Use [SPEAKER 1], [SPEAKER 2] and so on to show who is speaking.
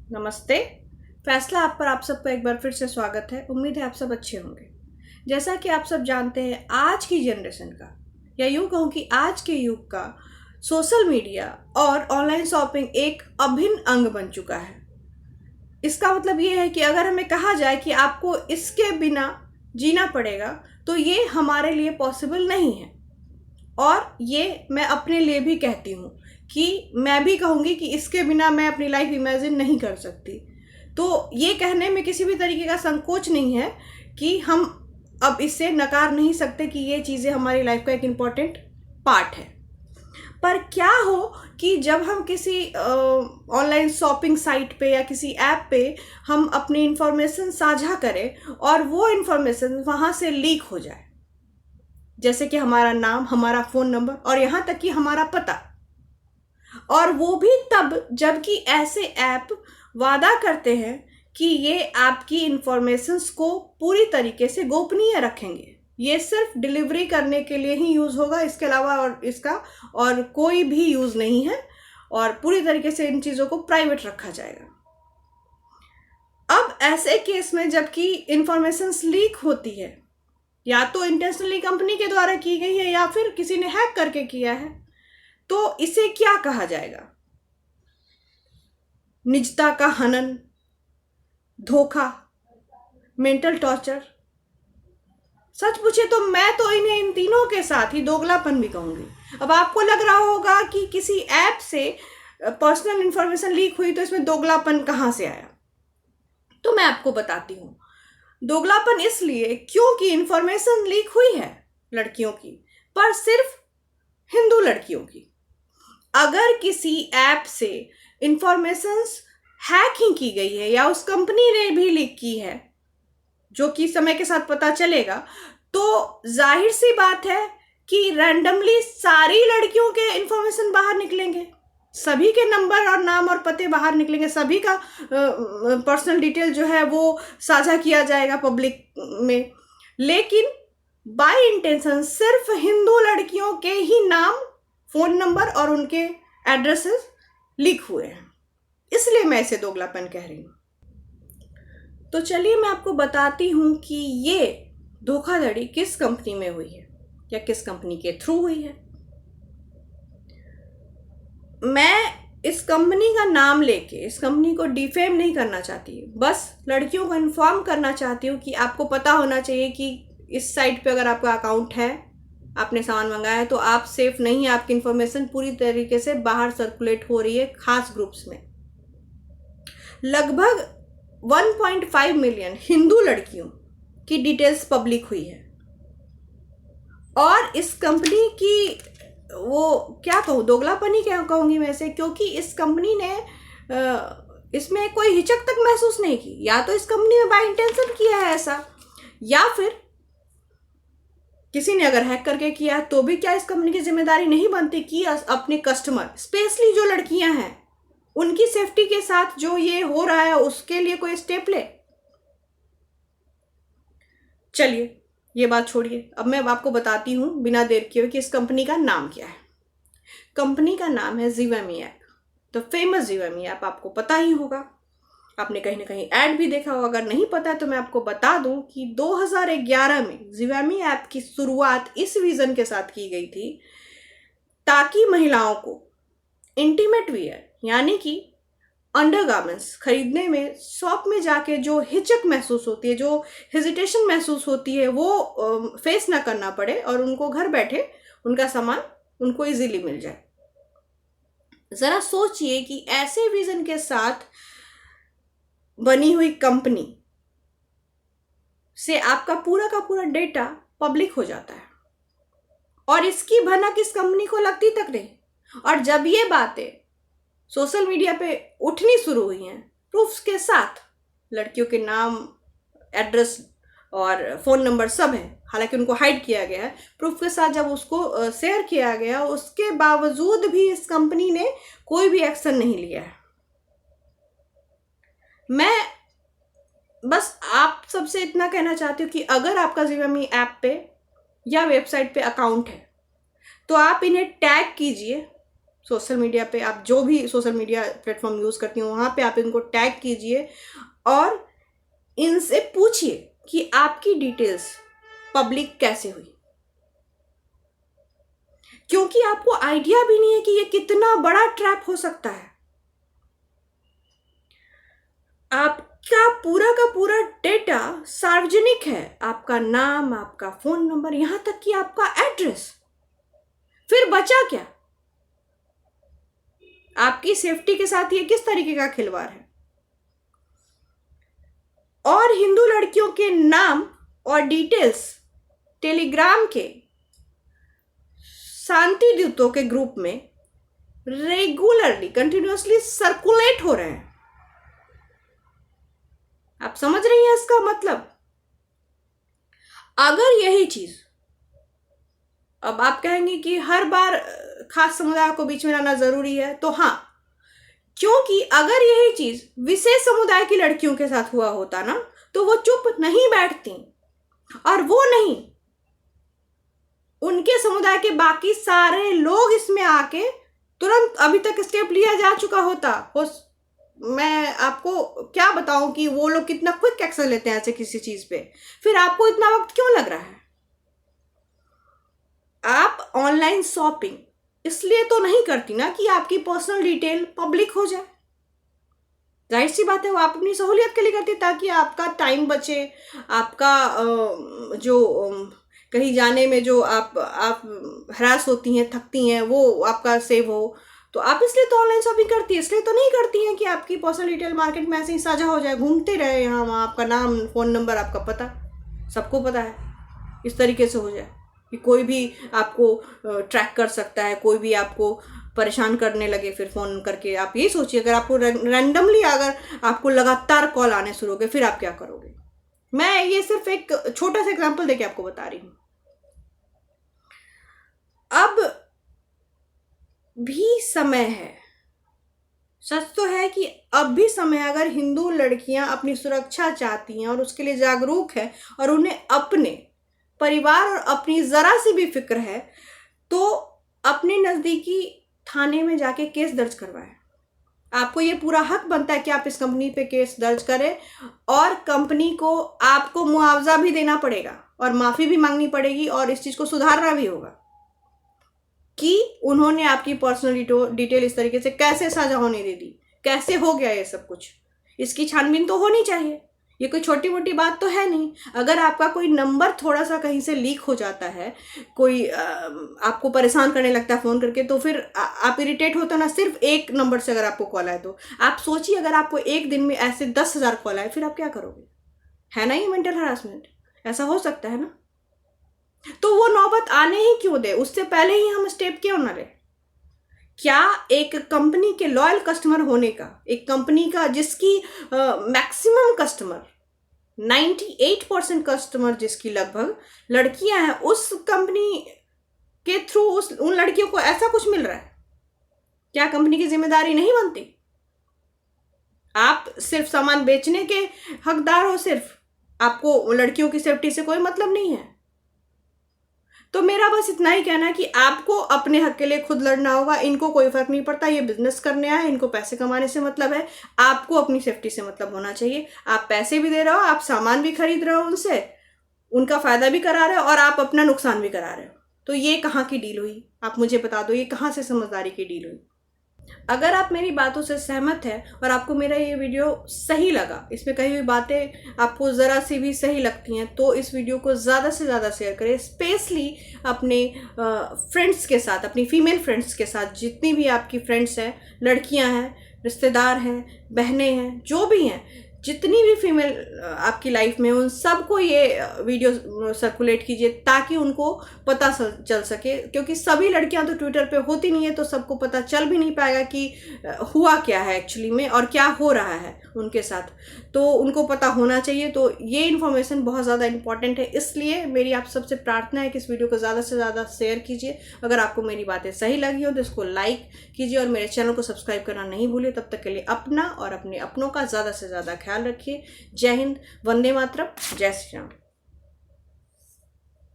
[SPEAKER 1] नमस्ते। फैसला ऐप पर आप सबका एक बार फिर से स्वागत है। उम्मीद है आप सब अच्छे होंगे। जैसा कि आप सब जानते हैं, आज की जनरेशन का या यूँ कहूँ कि आज के युग का सोशल मीडिया और ऑनलाइन शॉपिंग एक अभिन्न अंग बन चुका है। इसका मतलब ये है कि अगर हमें कहा जाए कि आपको इसके बिना जीना पड़ेगा, तो ये हमारे लिए पॉसिबल नहीं है। और ये मैं अपने लिए भी कहती हूँ कि मैं भी कहूँगी कि इसके बिना मैं अपनी लाइफ इमेजिन नहीं कर सकती। तो ये कहने में किसी भी तरीके का संकोच नहीं है कि हम अब इससे नकार नहीं सकते कि ये चीज़ें हमारी लाइफ का एक इम्पॉर्टेंट पार्ट है। पर क्या हो कि जब हम किसी ऑनलाइन शॉपिंग साइट पे या किसी ऐप पे हम अपनी इंफॉर्मेशन साझा करें और वो इंफॉर्मेशन वहाँ से लीक हो जाए, जैसे कि हमारा नाम, हमारा फ़ोन नंबर और यहाँ तक कि हमारा पता, और वो भी तब जबकि ऐसे ऐप वादा करते हैं कि ये आपकी इंफॉर्मेशंस को पूरी तरीके से गोपनीय रखेंगे। ये सिर्फ डिलीवरी करने के लिए ही यूज़ होगा, इसके अलावा और इसका और कोई भी यूज़ नहीं है, और पूरी तरीके से इन चीज़ों को प्राइवेट रखा जाएगा। अब ऐसे केस में जबकि इंफॉर्मेशंस लीक होती है, या तो इंटेंशनली कंपनी के द्वारा की गई है या फिर किसी ने हैक करके किया है, तो इसे क्या कहा जाएगा? निजता का हनन, धोखा, मेंटल टॉर्चर। सच पूछे तो मैं तो इन्हें इन तीनों के साथ ही दोगलापन भी कहूंगी। अब आपको लग रहा होगा कि किसी ऐप से पर्सनल इंफॉर्मेशन लीक हुई तो इसमें दोगलापन कहाँ से आया? तो मैं आपको बताती हूँ। दोगलापन इसलिए क्योंकि इंफॉर्मेशन लीक हुई है लड़कियों की, पर सिर्फ हिंदू लड़कियों की। अगर किसी ऐप से इंफॉर्मेशंस हैकिंग की गई है या उस कंपनी ने भी लीक की है, जो कि समय के साथ पता चलेगा, तो जाहिर सी बात है कि रैंडमली सारी लड़कियों के इंफॉर्मेशन बाहर निकलेंगे, सभी के नंबर और नाम और पते बाहर निकलेंगे, सभी का पर्सनल डिटेल जो है वो साझा किया जाएगा पब्लिक में। लेकिन बाय इंटेंशन सिर्फ हिंदू लड़कियों के ही नाम, फ़ोन नंबर और उनके एड्रेसेस लीक हुए हैं, इसलिए मैं इसे दोगलापन कह रही हूँ। तो चलिए मैं आपको बताती हूँ कि ये धोखाधड़ी किस कंपनी में हुई है या किस कंपनी के थ्रू हुई है। मैं इस कंपनी का नाम लेके इस कंपनी को डिफेम नहीं करना चाहती, बस लड़कियों को इन्फॉर्म करना चाहती हूँ कि आपको पता होना चाहिए कि इस साइट पे अगर आपका अकाउंट है, आपने सामान मंगाया है, तो आप सेफ नहीं है। आपकी इंफॉर्मेशन पूरी तरीके से बाहर सर्कुलेट हो रही है खास ग्रुप्स में। लगभग 1.5 मिलियन हिंदू लड़कियों की डिटेल्स पब्लिक हुई है, और इस कंपनी की वो क्या कहूँ, दोगलापन ही क्या कहूँगी मैं इसे, क्योंकि इस कंपनी ने इसमें कोई हिचक तक महसूस नहीं की। या तो इस कंपनी ने बाय इंटेंशन किया है ऐसा, या फिर किसी ने अगर हैक करके किया तो भी क्या इस कंपनी की जिम्मेदारी नहीं बनती कि अपने कस्टमर, स्पेशली जो लड़कियां हैं, उनकी सेफ्टी के साथ जो ये हो रहा है उसके लिए कोई स्टेप ले? चलिए ये बात छोड़िए, अब मैं आपको बताती हूँ बिना देर किए कि इस कंपनी का नाम क्या है। कंपनी का नाम है ज़िवामे ऐप। तो फेमस ज़िवामे ऐप आपको पता ही होगा, आपने कहीं ना कहीं ऐड भी देखा होगा। अगर नहीं पता है तो मैं आपको बता दूं कि 2011 में ज़िवामे ऐप की शुरुआत इस विज़न के साथ की गई थी ताकि महिलाओं को इंटीमेट वियर यानी कि अंडरगारमेंट्स खरीदने में शॉप में जाके जो हिचक महसूस होती है, जो हेजिटेशन महसूस होती है, वो फेस ना करना पड़े और उनको घर बैठे उनका सामान उनको इजीली मिल जाए। ज़रा सोचिए कि ऐसे विज़न के साथ बनी हुई कंपनी से आपका पूरा का पूरा डेटा पब्लिक हो जाता है, और इसकी भनक इस कंपनी को लगती तक नहीं। और जब ये बातें सोशल मीडिया पे उठनी शुरू हुई हैं प्रूफ्स के साथ, लड़कियों के नाम, एड्रेस और फ़ोन नंबर सब है, हालांकि उनको हाइड किया गया है, प्रूफ के साथ जब उसको शेयर किया गया, उसके बावजूद भी इस कंपनी ने कोई भी एक्शन नहीं लिया है। मैं बस आप सबसे इतना कहना चाहती हूँ कि अगर आपका ज़िवामे ऐप पे या वेबसाइट पे अकाउंट है तो आप इन्हें टैग कीजिए सोशल मीडिया पे, आप जो भी सोशल मीडिया प्लेटफॉर्म यूज़ करती हो वहाँ पे आप इनको टैग कीजिए और इनसे पूछिए कि आपकी डिटेल्स पब्लिक कैसे हुई, क्योंकि आपको आइडिया भी नहीं है कि ये कितना बड़ा ट्रैप हो सकता है। आपका पूरा का पूरा डेटा सार्वजनिक है, आपका नाम, आपका फोन नंबर, यहां तक कि आपका एड्रेस। फिर बचा क्या? आपकी सेफ्टी के साथ ये किस तरीके का खिलवाड़ है? और हिंदू लड़कियों के नाम और डिटेल्स टेलीग्राम के शांति दूतों के ग्रुप में रेगुलरली कंटिन्यूअसली सर्कुलेट हो रहे हैं। आप समझ रही हैं इसका मतलब? अगर यही चीज, अब आप कहेंगे कि हर बार खास समुदाय को बीच में लाना जरूरी है, तो हाँ, क्योंकि अगर यही चीज विशेष समुदाय की लड़कियों के साथ हुआ होता ना, तो वो चुप नहीं बैठती, और वो नहीं, उनके समुदाय के बाकी सारे लोग इसमें आके तुरंत अभी तक स्टेप लिया जा चुका होता। मैं आपको क्या बताऊं कि वो लोग कितना क्विक एक्शन लेते हैं ऐसे किसी चीज पे। फिर आपको इतना वक्त क्यों लग रहा है? आप ऑनलाइन शॉपिंग इसलिए तो नहीं करती ना कि आपकी पर्सनल डिटेल पब्लिक हो जाए। जाहिर सी बात है, वो आप अपनी सहूलियत के लिए करती है ताकि आपका टाइम बचे, आपका जो कहीं जाने में जो आप हरास होती हैं, थकती हैं, वो आपका सेव हो। तो आप इसलिए तो ऑनलाइन शॉपिंग करती है, इसलिए तो नहीं करती हैं कि आपकी पर्सनल डिटेल मार्केट में ऐसे ही साझा हो जाए, घूमते रहे यहाँ वहाँ, आपका नाम, फ़ोन नंबर, आपका पता सबको पता है, इस तरीके से हो जाए कि कोई भी आपको ट्रैक कर सकता है, कोई भी आपको परेशान करने लगे फिर फ़ोन करके। आप ये सोचिए, अगर आपको रैंडमली अगर आपको लगातार कॉल आने शुरू हो गए, फिर आप क्या करोगे? मैं ये सिर्फ एक छोटा सा एग्जांपल देके आपको बता रही हूँ। अब भी समय है, सच तो है कि अब भी समय है, अगर हिंदू लड़कियां अपनी सुरक्षा चाहती हैं और उसके लिए जागरूक है और उन्हें अपने परिवार और अपनी ज़रा सी भी फिक्र है, तो अपने नज़दीकी थाने में जाके केस दर्ज करवाएं। आपको ये पूरा हक बनता है कि आप इस कंपनी पे केस दर्ज करें, और कंपनी को आपको मुआवजा भी देना पड़ेगा और माफ़ी भी मांगनी पड़ेगी, और इस चीज़ को सुधारना भी होगा कि उन्होंने आपकी पर्सनल डिटेल इस तरीके से कैसे साझा होने दे दी, कैसे हो गया ये सब कुछ। इसकी छानबीन तो होनी चाहिए, ये कोई छोटी मोटी बात तो है नहीं। अगर आपका कोई नंबर थोड़ा सा कहीं से लीक हो जाता है, कोई आपको परेशान करने लगता है फ़ोन करके, तो फिर आप इरिटेट होते हो ना। सिर्फ एक नंबर से अगर आपको कॉल आए तो आप सोचिए, अगर आपको एक दिन में ऐसे 10,000 कॉल आए, फिर आप क्या करोगे? है ना ये मेंटल हरासमेंट? ऐसा हो सकता है ना? तो वो नौबत आने ही क्यों दे? उससे पहले ही हम स्टेप क्यों ना लें? क्या एक कंपनी के लॉयल कस्टमर होने का, एक कंपनी का जिसकी मैक्सिमम कस्टमर 98% कस्टमर जिसकी लगभग लड़कियां हैं, उस कंपनी के थ्रू उन लड़कियों को ऐसा कुछ मिल रहा है, क्या कंपनी की जिम्मेदारी नहीं बनती? आप सिर्फ सामान बेचने के हकदार हो, सिर्फ आपको लड़कियों की सेफ्टी से कोई मतलब नहीं है। तो मेरा बस इतना ही कहना है कि आपको अपने हक के लिए खुद लड़ना होगा। इनको कोई फर्क नहीं पड़ता, ये बिजनेस करने आए, इनको पैसे कमाने से मतलब है। आपको अपनी सेफ्टी से मतलब होना चाहिए। आप पैसे भी दे रहे हो, आप सामान भी खरीद रहे हो उनसे, उनका फायदा भी करा रहे हो, और आप अपना नुकसान भी करा रहे हो। तो ये कहाँ की डील हुई? आप मुझे बता दो, ये कहाँ से समझदारी की डील हुई? अगर आप मेरी बातों से सहमत हैं और आपको मेरा ये वीडियो सही लगा, इसमें कही हुई बातें आपको ज़रा सी भी सही लगती हैं, तो इस वीडियो को ज़्यादा से ज़्यादा शेयर करें, स्पेशली अपने फ्रेंड्स के साथ, अपनी फीमेल फ्रेंड्स के साथ। जितनी भी आपकी फ्रेंड्स हैं, लड़कियां हैं, रिश्तेदार हैं, बहनें हैं, जो भी हैं, जितनी भी फीमेल आपकी लाइफ में, उन सबको ये वीडियो सर्कुलेट कीजिए ताकि उनको पता चल सके। क्योंकि सभी लड़कियां तो ट्विटर पे होती नहीं है, तो सबको पता चल भी नहीं पाएगा कि हुआ क्या है एक्चुअली में और क्या हो रहा है उनके साथ। तो उनको पता होना चाहिए। तो ये इन्फॉर्मेशन बहुत ज़्यादा इंपॉर्टेंट है, इसलिए मेरी आप सबसे प्रार्थना है कि इस वीडियो को ज़्यादा से ज़्यादा शेयर कीजिए। अगर आपको मेरी बातें सही लगी हो तो इसको लाइक कीजिए और मेरे चैनल को सब्सक्राइब करना नहीं भूलिए। तब तक के लिए अपना और अपने अपनों का ज़्यादा से ज़्यादा ख्याल रखिए। जय हिंद, वंदे मातरम, जय श्री राम।